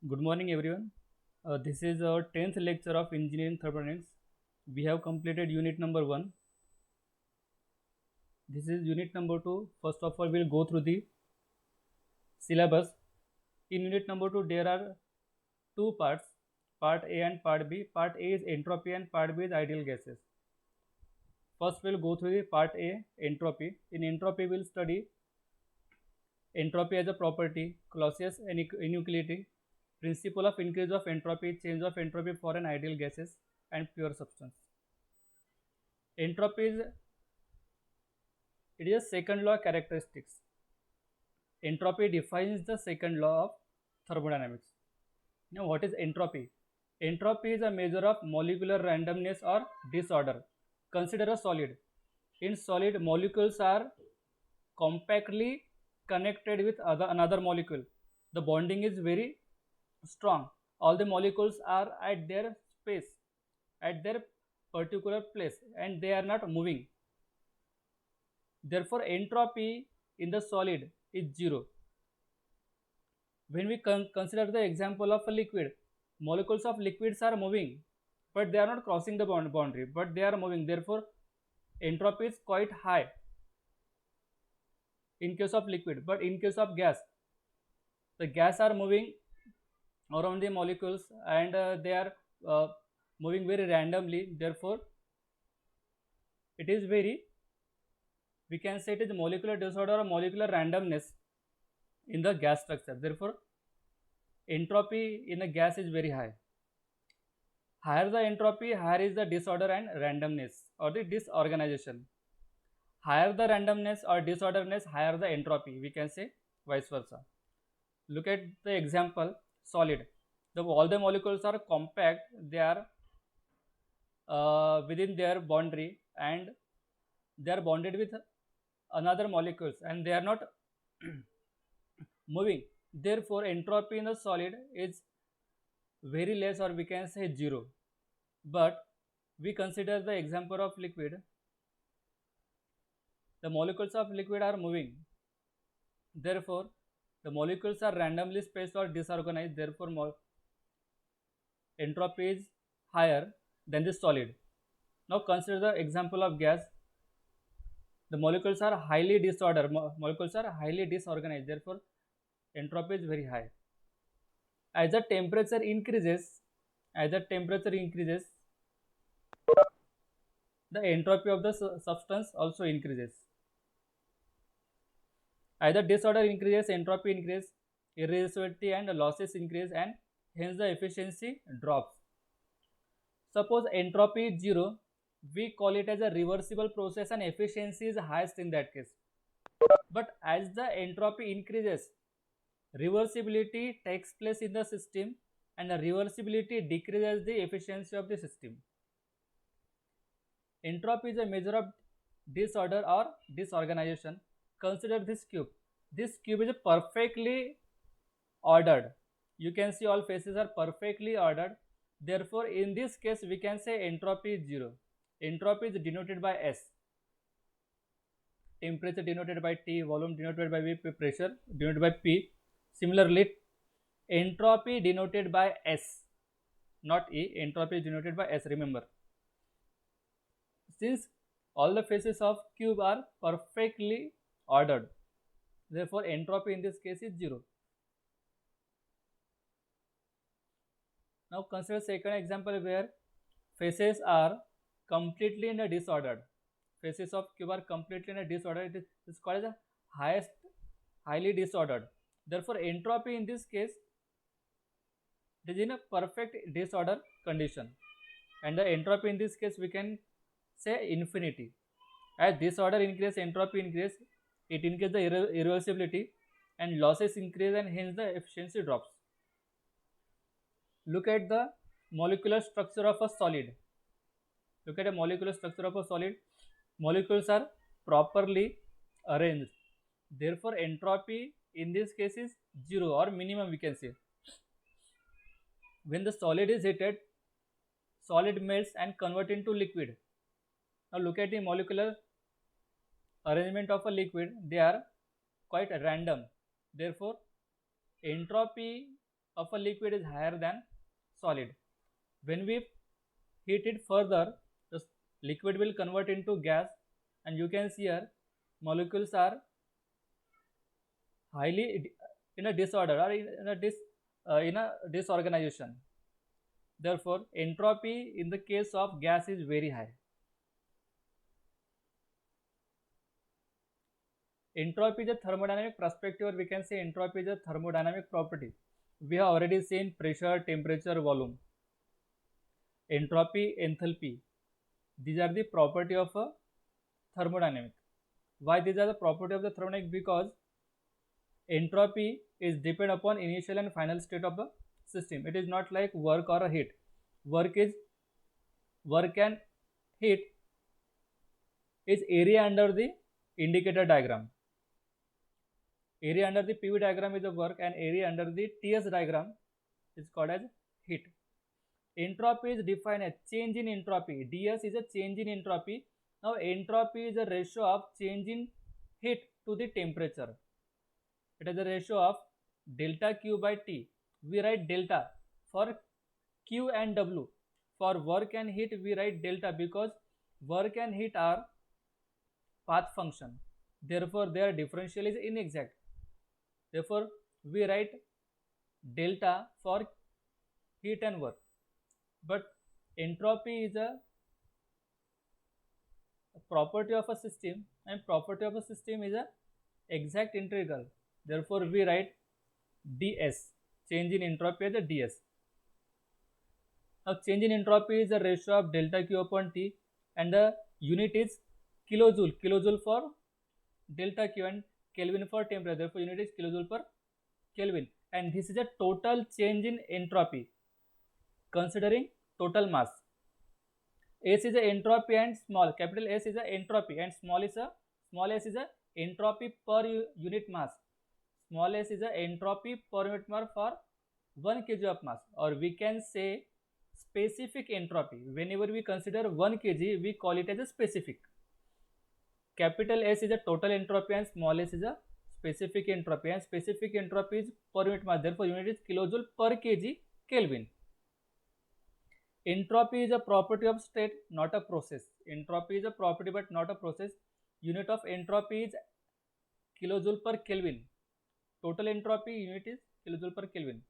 Good morning, everyone. This is our 10th lecture of Engineering Thermodynamics. We have completed unit number 1. This is unit number 2. First of all, we'll go through the syllabus. In unit number 2, there are two parts, part A and part B. Part A is entropy and part B is ideal gases. First, we'll go through the part A, entropy. In entropy, we'll study entropy as a property, Clausius inequality, principle of increase of entropy, change of entropy for an ideal gases and pure substance. Entropy is it is a second law characteristics. Entropy defines the second law of thermodynamics. Now, what is entropy? Entropy is a measure of molecular randomness or disorder. Consider a solid. In solid, molecules are compactly connected with another molecule. The bonding is very strong. All the molecules are at their space, at their particular place, and they are not moving. Therefore, entropy in the solid is zero. When we consider the example of a liquid, molecules of liquids are moving, but they are not crossing the boundary, but they are moving. Therefore, entropy is quite high in case of liquid. But in case of gas, the gas are moving around the molecules and they are moving very randomly. Therefore, it is very, we can say it is molecular disorder or molecular randomness in the gas structure. Therefore, entropy in a gas is very high. Higher the entropy, higher is the disorder and randomness or the disorganization. Higher the randomness or disorderness, higher the entropy. We can say vice versa. Look at the example solid. All the molecules are compact, they are within their boundary and they are bonded with another molecules and they are not moving. Therefore, entropy in the solid is very less or we can say zero. But we consider the example of liquid. The molecules of liquid are moving. Therefore, the molecules are randomly spaced or disorganized. Therefore, entropy is higher than the solid. Now consider the example of gas. The molecules are highly disordered. Molecules are highly disorganized. Therefore, entropy is very high. As the temperature increases, the entropy of the substance also increases. As the disorder increases, entropy increases, irreversibility and losses increase, and hence the efficiency drops. Suppose entropy is zero, we call it as a reversible process and efficiency is highest in that case. But as the entropy increases, reversibility takes place in the system and the reversibility decreases the efficiency of the system. Entropy is a measure of disorder or disorganization. Consider this cube. This cube is perfectly ordered. You can see all faces are perfectly ordered. Therefore, in this case, we can say entropy is zero. Entropy is denoted by S. Temperature denoted by T, volume denoted by V, pressure denoted by P. Similarly, entropy denoted by S, not E. Entropy is denoted by S, remember. Since all the faces of cube are perfectly ordered, therefore entropy in this case is zero. Now consider second example where faces are completely in a disordered. Faces of cube are completely in a disorder. It is called as the highly disordered. Therefore, entropy in this case is in a perfect disorder condition, and the entropy in this case we can say infinity. As disorder increases, entropy increases. It increases the irreversibility, and losses increase, and hence the efficiency drops. Look at the molecular structure of a solid. Look at a molecular structure of a solid. Molecules are properly arranged. Therefore, entropy in this case is zero or minimum we can say. When the solid is heated, solid melts and convert into liquid. Now look at the molecular arrangement of a liquid. They are quite random. Therefore, entropy of a liquid is higher than solid. When we heat it further, the liquid will convert into gas, and you can see here molecules are highly in a disorder or in a disorganization. Therefore, entropy in the case of gas is very high. Entropy is a thermodynamic perspective, or we can say entropy is a thermodynamic property. We have already seen pressure, temperature, volume. Entropy, enthalpy, these are the property of a thermodynamic. Why these are the property of the thermodynamic? Because entropy is depend upon initial and final state of the system. It is not like work or a heat. Work and heat is area under the indicator diagram. Area under the PV diagram is the work, and area under the TS diagram is called as heat. Entropy is defined as change in entropy. DS is a change in entropy. Now entropy is a ratio of change in heat to the temperature. It is a ratio of delta Q by T. We write delta for Q and W. For work and heat we write delta because work and heat are path function. Therefore their differential is inexact. Therefore we write delta for heat and work. But entropy is a property of a system, and property of a system is a exact integral. Therefore we write ds, change in entropy, as a ds. Now change in entropy is the ratio of delta Q upon T, and the unit is kilojoule. Kilojoule for delta Q and Kelvin for temperature. Therefore unit is kilojoule per Kelvin, and this is a total change in entropy considering total mass. S is a entropy and small capital S is a entropy, and small s is a entropy per unit mass. Small s is a entropy per unit mass for 1 kg of mass, or we can say specific entropy. Whenever we consider 1 kg, we call it as a specific. Capital S is a total entropy and small s is a specific entropy, and specific entropy is per unit mass. Therefore unit is kilojoule per kg Kelvin. Entropy is a property of state, not a process. Entropy is a property but not a process. Unit of entropy is kilojoule per Kelvin. Total entropy unit is kilojoule per Kelvin.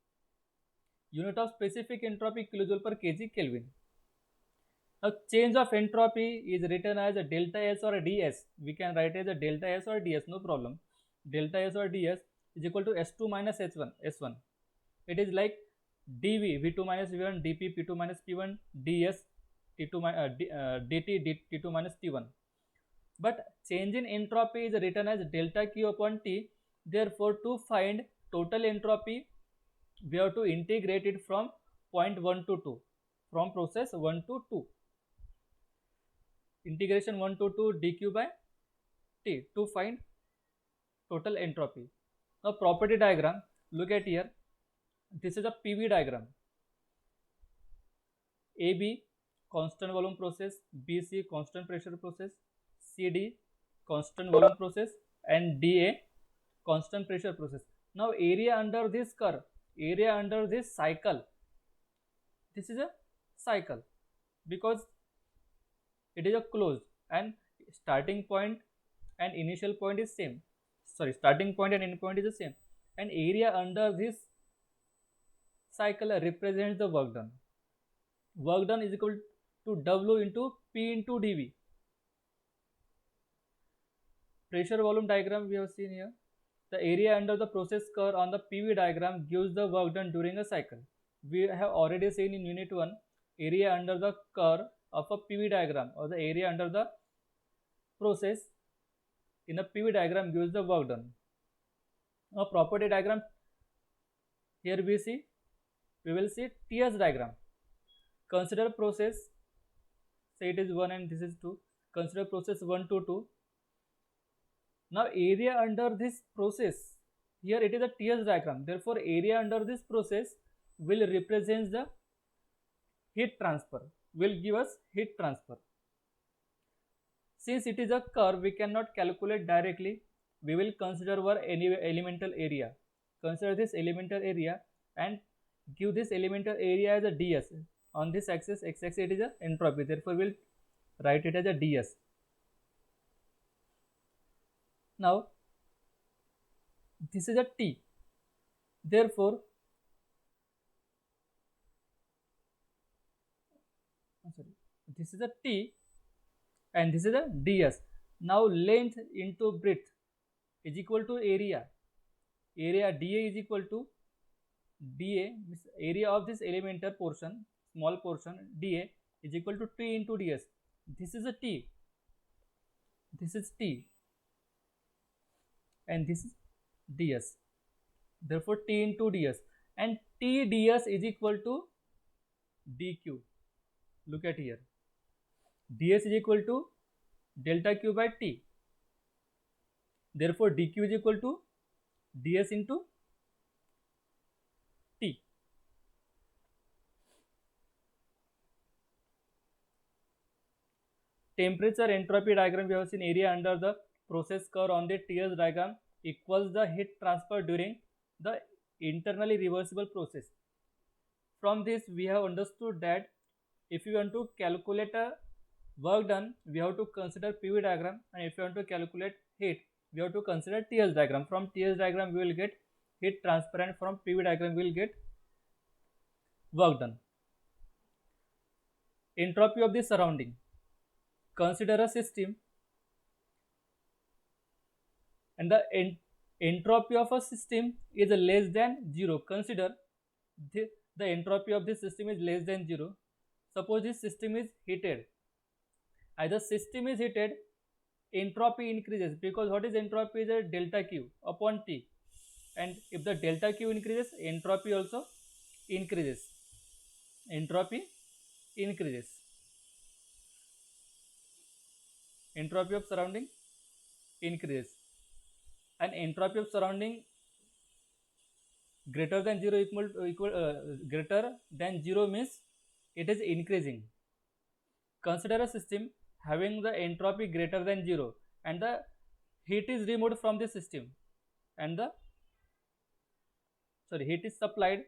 Unit of specific entropy kilojoule per kg Kelvin. Now change of entropy is written as a delta S or a ds. We can write as a delta S or ds, no problem. Delta S or ds is equal to S2 minus S1. It is like dV, V2 minus V1, dP, P2 minus P1, ds, dt, T2 minus T1. But change in entropy is written as delta Q upon T. Therefore to find total entropy, we have to integrate it from point 1 to 2, from process 1 to 2. Integration 1 to 2 dq by T to find total entropy. Now property diagram, look at here. This is a PV diagram. AB constant volume process, BC constant pressure process, CD constant volume process, and DA constant pressure process. Now area under this curve, area under this cycle, this is a cycle because it is a closed, and starting point and initial point is same. Sorry, starting point and end point is the same, and area under this cycle represents the work done. Work done is equal to W into P into dV. Pressure volume diagram we have seen here. The area under the process curve on the PV diagram gives the work done during a cycle. We have already seen in unit 1 area under the curve of a PV diagram, or the area under the process in a PV diagram gives the work done. Now property diagram, here we will see TS diagram. Consider process, say it is 1 and this is 2. Consider process 1 to 2. Now area under this process, here it is a TS diagram. Therefore area under this process will represent the heat transfer, will give us heat transfer. Since it is a curve, we cannot calculate directly. We will consider our elemental area. Consider this elemental area, and give this elemental area as a ds. On this axis, x-axis, it is a entropy, therefore we'll write it as a ds. Now this is a T, therefore sorry, this is a T and this is a ds. Now length into breadth is equal to area. Area dA is equal to dA, means area of this elemental portion, small portion dA is equal to T into ds. This is a T, this is T, and this is ds. Therefore T into ds, and T ds is equal to dq. Look at here, ds is equal to delta q by T. Therefore dq is equal to ds into T. Temperature entropy diagram, we have seen area under the process curve on the TS diagram equals the heat transfer during the internally reversible process. From this we have understood that if you want to calculate a work done, we have to consider PV diagram, and if you want to calculate heat, we have to consider TS diagram. From TS diagram we will get heat transfer, and from PV diagram we will get work done. Entropy of the surrounding. Consider a system, and the entropy of a system is less than 0. Consider the entropy of this system is less than 0. Suppose this system is heated. As the system is heated, entropy increases, because what is entropy is a delta Q upon T, and if the delta Q increases, entropy also increases. Entropy increases. Entropy of surrounding increases, and entropy of surrounding greater than 0 greater than 0 means it is increasing. Consider a system having the entropy greater than 0, and the heat is removed from the system, and the heat is supplied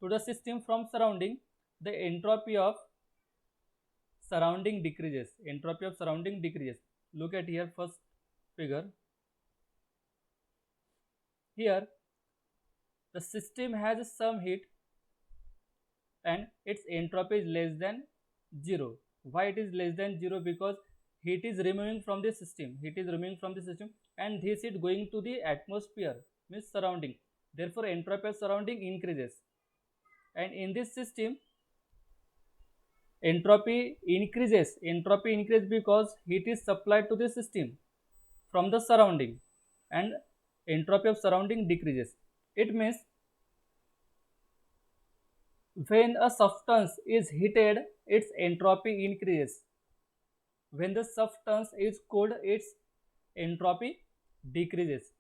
to the system from surrounding. The entropy of surrounding decreases. Entropy of surrounding decreases. Look at here, first figure. Here the system has some heat and its entropy is less than 0. Why it is less than 0? Because heat is removing from the system. Heat is removing from the system, and this is going to the atmosphere, means surrounding. Therefore entropy of surrounding increases, and in this system entropy increases. Entropy increases because heat is supplied to the system from the surrounding, and entropy of surrounding decreases. It means when a substance is heated, its entropy increases. When the substance is cooled, its entropy decreases.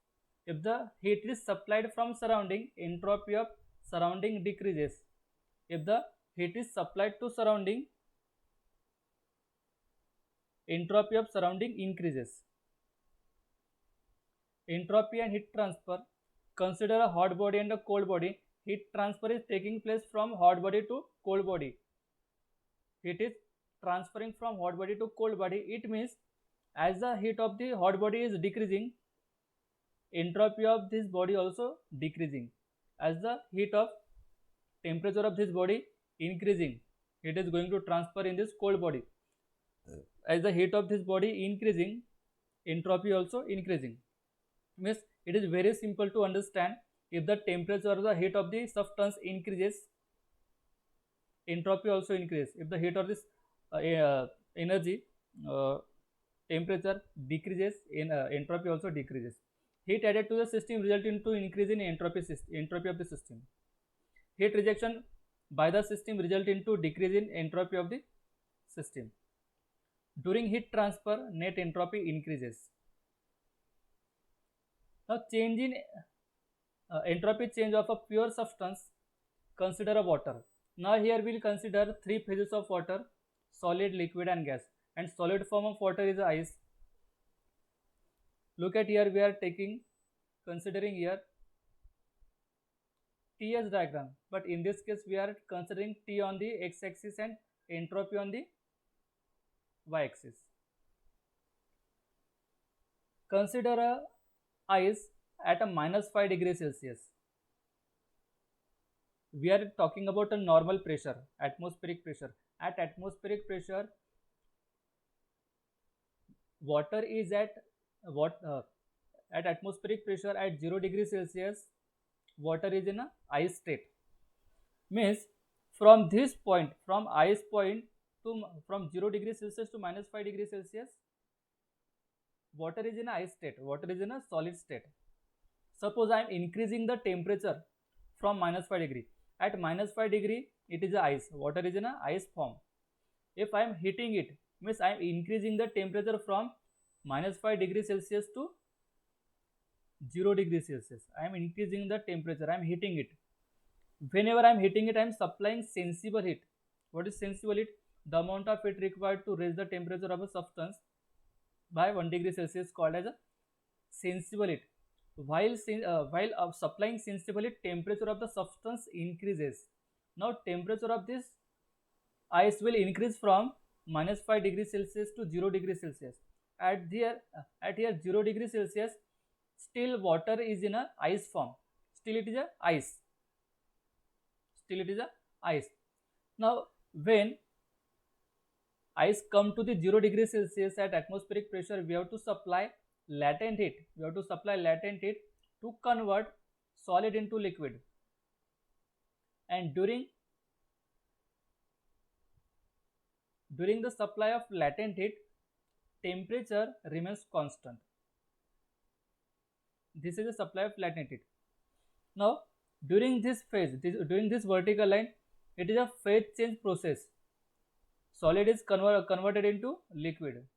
If the heat is supplied from surrounding, entropy of surrounding decreases. If the heat is supplied to surrounding, entropy of surrounding increases. Entropy and heat transfer. Consider a hot body and a cold body. Heat transfer is taking place from hot body to cold body. Heat is transferring from hot body to cold body. It means as the heat of the hot body is decreasing, entropy of this body also decreasing. As the heat of temperature of this body increasing, it is going to transfer in this cold body. As the heat of this body increasing, entropy also increasing. Means it is very simple to understand. If the temperature or the heat of the substance increases, entropy also increases. If the heat of this energy temperature decreases, in entropy also decreases. Heat added to the system result into increase in entropy of the system. Heat rejection by the system result into decrease in entropy of the system. During heat transfer, net entropy increases. Now change in entropy change of a pure substance. Consider a water. Now here we will consider three phases of water: solid, liquid and gas. And solid form of water is ice. Look at here, we are considering here TS diagram, but in this case we are considering T on the x-axis and entropy on the y-axis. Consider a ice at a -5 degrees Celsius. We are talking about a normal pressure, atmospheric pressure. At atmospheric pressure, water is at at atmospheric pressure at 0 degrees Celsius, water is in a ice state. Means from this point, from ice point to from 0 degrees Celsius to -5 degrees Celsius, water is in a ice state, water is in a solid state. Suppose I am increasing the temperature from -5 degree. At -5 degree, it is a ice, water is in a ice form. If I am heating it, means I am increasing the temperature from -5 degrees Celsius to 0 degrees Celsius. I am increasing the temperature, I am heating it. Whenever I am heating it, I am supplying sensible heat. What is sensible heat? The amount of heat required to raise the temperature of a substance by 1 degree Celsius called as a sensible heat. While supplying sensible heat, temperature of the substance increases. Now temperature of this ice will increase from -5 degrees Celsius to 0 degrees Celsius. At here 0 degrees Celsius, still water is in a ice form. Still it is a ice. Still it is a ice. Now when ice come to the 0 degrees Celsius at atmospheric pressure, we have to supply latent heat. We have to supply latent heat to convert solid into liquid. And during the supply of latent heat, temperature remains constant. This is the supply of latent heat. Now during this phase, during this vertical line, it is a phase change process. Solid is converted into liquid,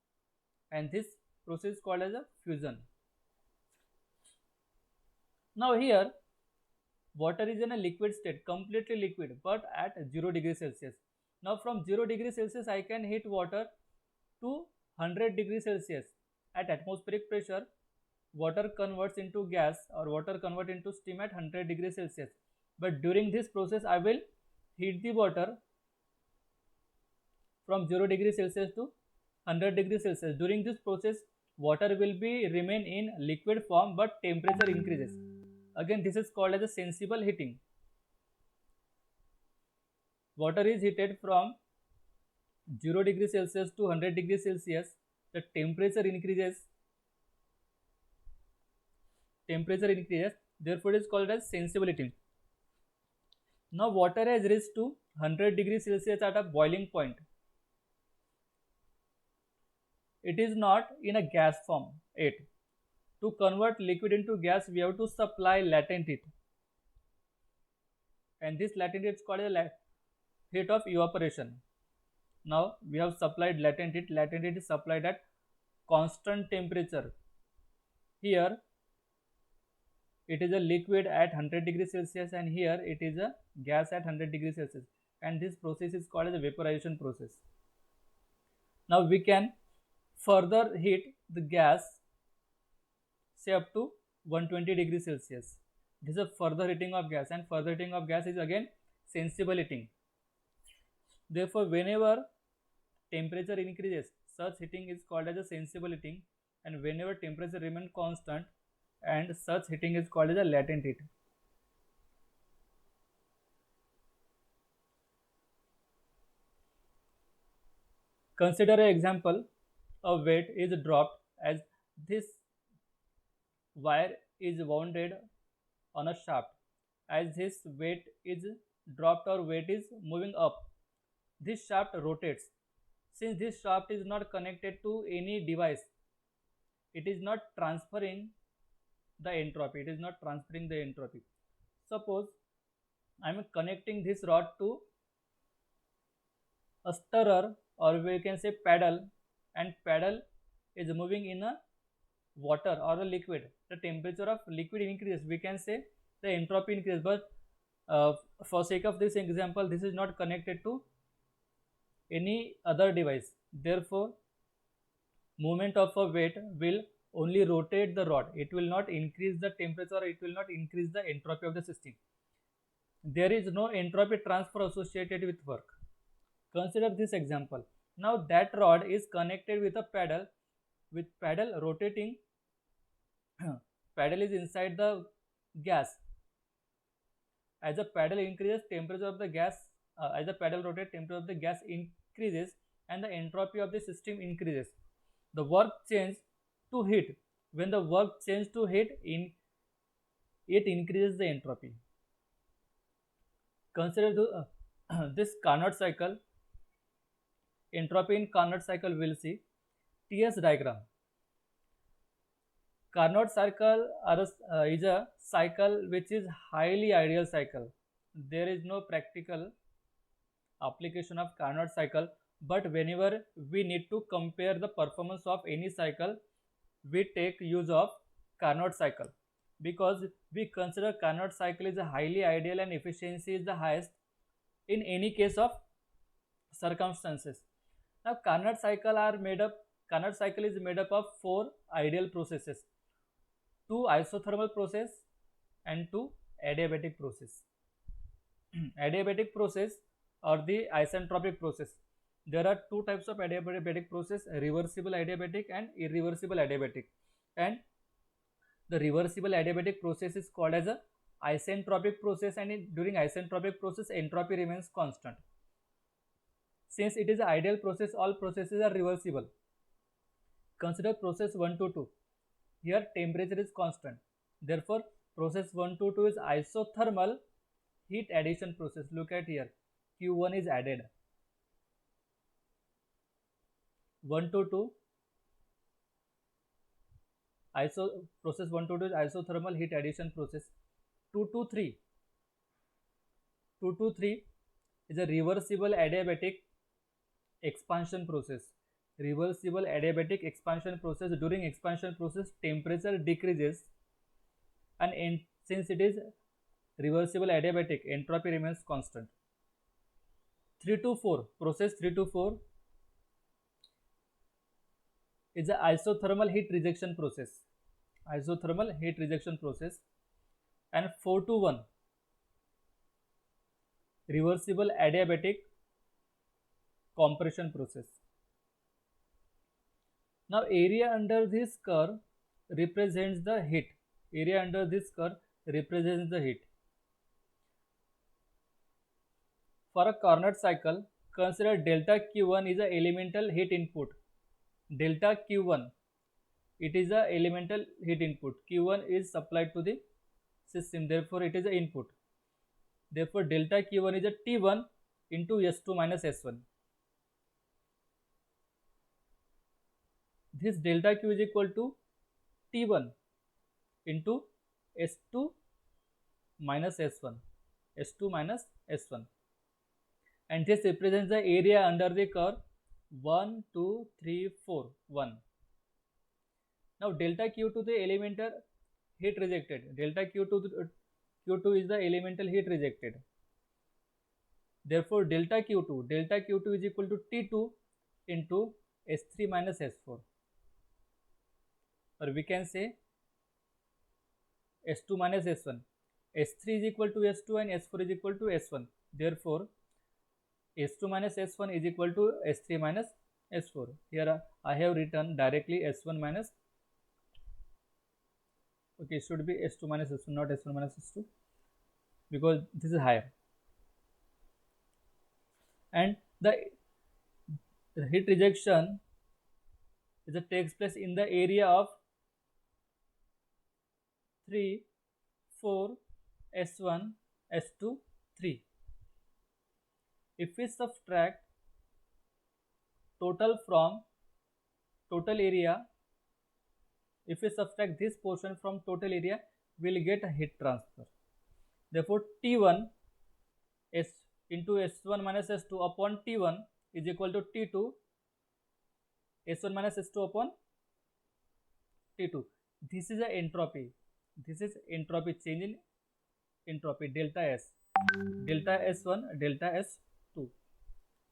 and this process is called as a fusion. Now here water is in a liquid state, completely liquid, but at 0 degrees Celsius. Now from 0 degrees Celsius, I can heat water to 100 degrees Celsius. At atmospheric pressure, water converts into gas or water converts into steam at 100 degrees Celsius. But during this process, I will heat the water from 0 degrees Celsius to 100 degrees Celsius. During this process, water will be remain in liquid form, but temperature increases. Again, this is called as a sensible heating. Water is heated from 0 degrees Celsius to 100 degrees Celsius. The temperature increases. Therefore it is called as sensible heating. Now water has reached to 100 degrees Celsius at a boiling point. It is not in a gas form yet. To convert liquid into gas, we have to supply latent heat, and this latent heat is called as heat of evaporation. Now we have supplied latent heat. Latent heat is supplied at constant temperature. Here it is a liquid at 100 degrees Celsius, and here it is a gas at 100 degrees Celsius, and this process is called as a vaporization process. Now we can further heat the gas, say up to 120 degrees Celsius. This is a further heating of gas, and further heating of gas is again sensible heating. Therefore, whenever temperature increases, such heating is called as a sensible heating, and whenever temperature remains constant, and such heating is called as a latent heat. Consider an example. A weight is dropped as this wire is wounded on a shaft. As this weight is dropped or weight is moving up, this shaft rotates. Since this shaft is not connected to any device, it is not transferring the entropy. Suppose I am connecting this rod to a stirrer, or we can say paddle, and paddle is moving in a water or a liquid. The temperature of liquid increases, we can say the entropy increases, but for sake of this example, this is not connected to any other device. Therefore, movement of a weight will only rotate the rod. It will not increase the temperature, it will not increase the entropy of the system. There is no entropy transfer associated with work. Consider this example. Now that rod is connected with a paddle, with paddle rotating. Paddle is inside the gas. As the paddle increases, temperature of the gas, as the paddle rotates, temperature of the gas increases and the entropy of the system increases. The work change to heat. When the work changes to heat, it increases the entropy. Consider this Carnot cycle. Entropy in Carnot cycle will see TS diagram. Carnot cycle is a cycle which is highly ideal cycle. There is no practical application of Carnot cycle, but whenever we need to compare the performance of any cycle, we take use of Carnot cycle, because we consider Carnot cycle is a highly ideal and efficiency is the highest in any case of circumstances. Now Carnot cycle is made up of four ideal processes, two isothermal process and two adiabatic process. Adiabatic process or the isentropic process. There are two types of adiabatic process: reversible adiabatic and irreversible adiabatic. And the reversible adiabatic process is called as a isentropic process, and during isentropic process entropy remains constant. Since it is an ideal process, all processes are reversible. Consider process 1 to 2. Here temperature is constant. Therefore, process 1 to 2 is isothermal heat addition process. Look at here. Q1 is added. 1 to 2. Process 1 to 2 is isothermal heat addition process. 2 to 3. 2 to 3 is a reversible adiabatic expansion process. Reversible adiabatic expansion process. During expansion process, temperature decreases, and since it is reversible adiabatic, entropy remains constant. 3 to 4, process 3 to 4 is a isothermal heat rejection process. Isothermal heat rejection process. And 4 to 1, reversible adiabatic compression process. Now area under this curve represents the heat. Area under this curve represents the heat. For a Carnot cycle, consider delta Q1 is a elemental heat input. Delta Q1, it is a elemental heat input. Q1 is supplied to the system, therefore it is a input. Therefore delta Q1 is a T1 into S2 minus S1. This delta Q is equal to T1 into S2 minus S1. S2 minus S1. And this represents the area under the curve 1, 2, 3, 4, 1. Now delta Q2 the elemental heat rejected. Delta Q2 is the elemental heat rejected. Therefore delta Q2 is equal to T2 into S3 minus S4. Or we can say S2 minus S1. S3 is equal to S2 and S4 is equal to S1. Therefore S2 minus S1 is equal to S3 minus S4. Here I have written directly S1 minus, okay, it should be S2 minus S1, not S1 minus S2, because this is higher. And the heat rejection takes place in the area of 3, 4, S1, S2, 3. If we subtract total from total area, if we subtract this portion from total area, we will get a heat transfer. Therefore T1 S into S1 minus S2 upon T1 is equal to T2 S1 minus S2 upon T2. This is a entropy. This is entropy, change in entropy, delta S. Delta S1, delta S2.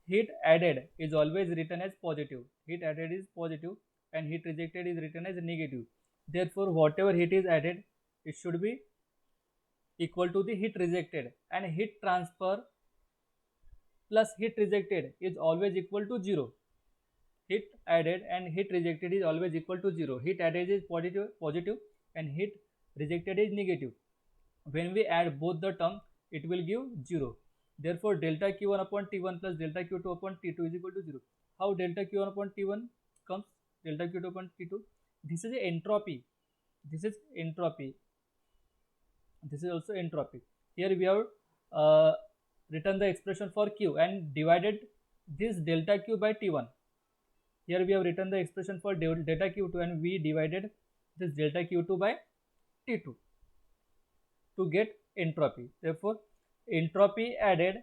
Heat added is always written as positive. Heat added is positive and heat rejected is written as negative. Therefore whatever heat is added, it should be equal to the heat rejected, and heat transfer plus heat rejected is always equal to 0. Heat added and heat rejected is always equal to 0. Heat added is positive and heat rejected is negative. When we add both the terms, it will give 0. Therefore, delta Q1 upon T1 plus delta Q2 upon T2 is equal to 0. How delta Q1 upon T1 comes? Delta Q2 upon T2. This is entropy. This is entropy. This is also entropy. Here we have written the expression for Q and divided this delta Q by T1. Here we have written the expression for delta Q2 and we divided this delta Q2 by T2 to get entropy. Therefore, entropy added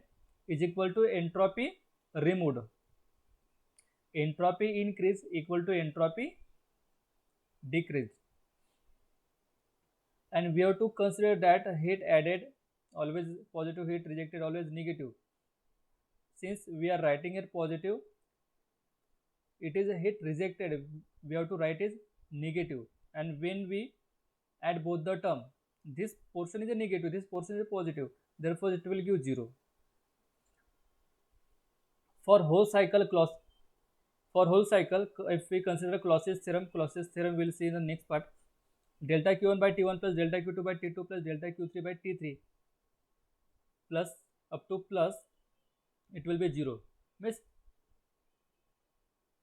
is equal to entropy removed. Entropy increase equal to entropy decrease. And we have to consider that heat added always positive, heat rejected always negative. Since we are writing it positive, it is a heat rejected, we have to write is negative. And when we add both the term, this portion is a negative, this portion is a positive, therefore it will give 0. For whole cycle if we consider Clausius theorem we'll see in the next part. Delta Q1 by T1 plus delta Q2 by T2 plus delta Q3 by T3 plus up to plus it will be 0. Means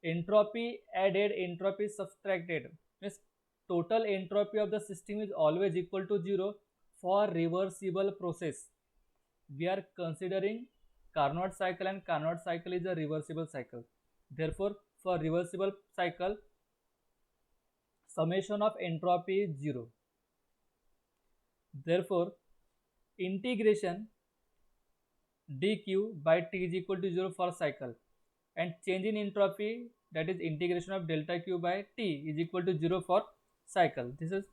entropy added, entropy subtracted, means total entropy of the system is always equal to 0 for reversible process. We are considering Carnot cycle, and Carnot cycle is a reversible cycle. Therefore, for reversible cycle, summation of entropy is 0. Therefore, integration dq by t is equal to 0 for cycle, and change in entropy, that is integration of delta q by t, is equal to 0 for cycle. This is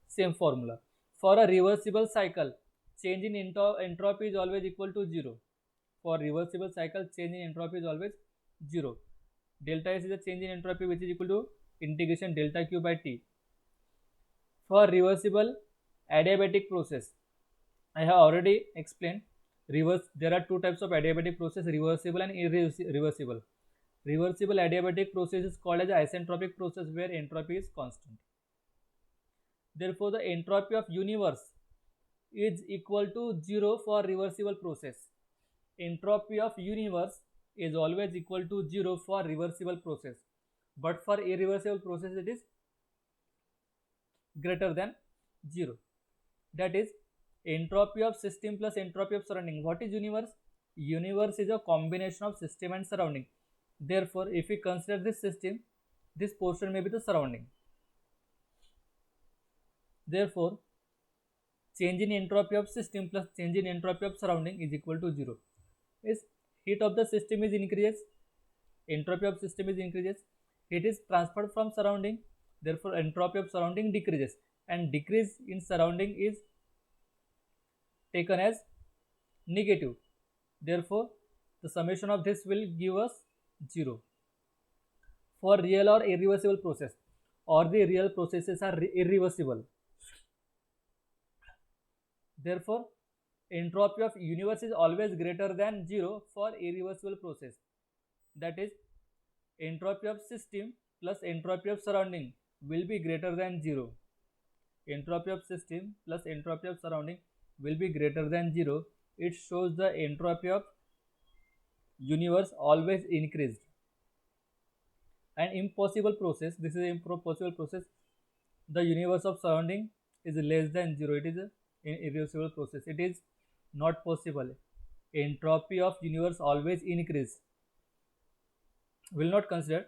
same formula. For a reversible cycle, change in entropy is always equal to 0. For reversible cycle, change in entropy is always 0. Delta S is a change in entropy which is equal to integration delta Q by T. For reversible adiabatic process, I have already explained there are two types of adiabatic process, reversible and irreversible. Reversible adiabatic process is called as isentropic process where entropy is constant. Therefore, the entropy of universe is equal to 0 for reversible process. Entropy of universe is always equal to 0 for reversible process, but for irreversible process it is greater than 0. That is entropy of system plus entropy of surrounding. What is universe? Universe is a combination of system and surrounding. Therefore, if we consider this system, this portion may be the surrounding. Therefore, change in entropy of system plus change in entropy of surrounding is equal to 0. Is heat of the system is increases, entropy of system is increases, heat is transferred from surrounding, therefore entropy of surrounding decreases, and decrease in surrounding is taken as negative. Therefore, the summation of this will give us 0. For real or irreversible process, or the real processes are irreversible. Therefore, entropy of universe is always greater than 0 for irreversible process. That is, entropy of system plus entropy of surrounding will be greater than 0. Entropy of system plus entropy of surrounding will be greater than 0. It shows the entropy of universe always increased. An impossible process, this is an impossible process, the universe of surrounding is less than 0. It is an irreversible process. It is not possible. Entropy of universe always increase. We will not consider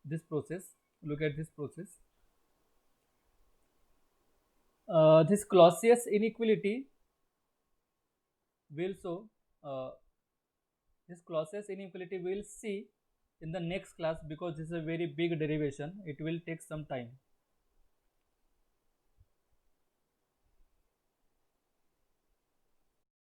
this process. Look at this process. This Clausius inequality will show. This Clausius inequality we will see in the next class, because this is a very big derivation. It will take some time.